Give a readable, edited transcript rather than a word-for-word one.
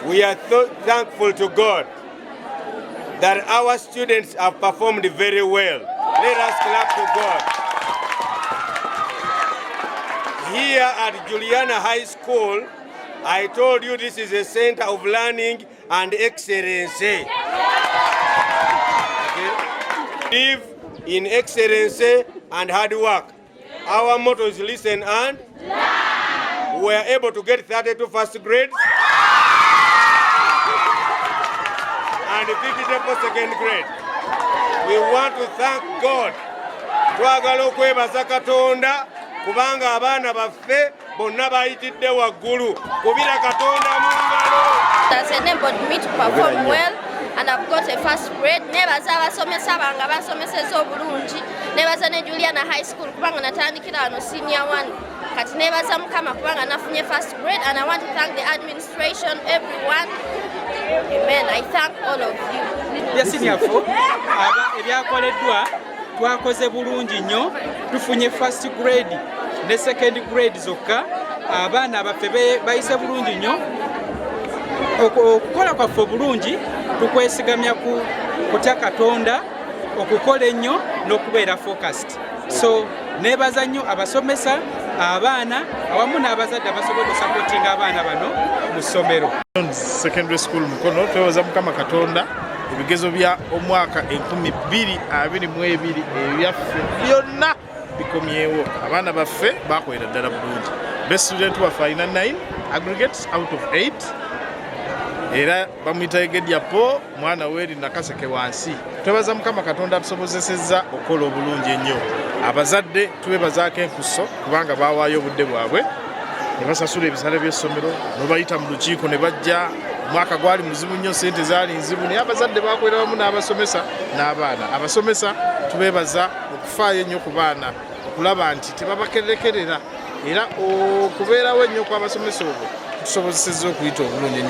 We are thankful to God that our students have performed very well. Let us clap to God. Here at Juliana High School, I told you this is a center of learning and excellence. Okay? Live in excellence and hard work. Our motto is listen and learn. We are able to get 32 first grades and 50 for second grade. We want to thank God. Twagala okwebaza katonda kubanga abaana baffe bonna bayitidde waggulu kubira katonda mu ngalo. That's enabled me to perform well and I've got a first grade. Nebaza abasomesa banga basomeseza obulungi. Nebaza ne Juliana High School kubanga natandikira wano senior 1. Kati nebaza Mukama kubanga nafunye first grade, and I want to thank the administration, everyone. Amen. I thank all of you. Kyasinior ebyakoleddwa twakoze bulungi nnyo, tufunye first grade ne second grade zokka. Abaana abaffe bayise bulungi nnyo. Okukola kwaffe obulungi tukwesigamya kutya katonda, okukola ennyo n'okubeera focused. So nebaza nnyo abasomesa, abaana awamu n'abazadde abasobodde supporting abaana bano mu ssomero. Secondary school Mukono twebaza Mukama Katonda ebigezo bya omwaka 2022 ebyaffe byonna bikomyewo. Abaana baffe bakolera ddala bulungi. Best student waffe alina 9 aggregates out of 8. Era bamuyita Egedyapo mwana weri nakaseke wansi. Twebaza Mukama Katonda atusobozeseza okukola obulungi ennyo. Abazadde tubebazaako enkuso kubanga baawaayo obudde bwabwe ne basasula ebisale by'essomero n'obayita mu lukiiko ne bajja. Mwaka gwali muzibu nnyo, sente zaali nzibu, naye abazadde bakolera wamu n'abasomesa n'abaana. Abasomesa tubebaza okufaayo ennyo ku baana, okulaba nti tebabakerekerera era okubeerawo ennyo kw'abasomesa obwo tusobozesezza okuyita obulungi ennyo.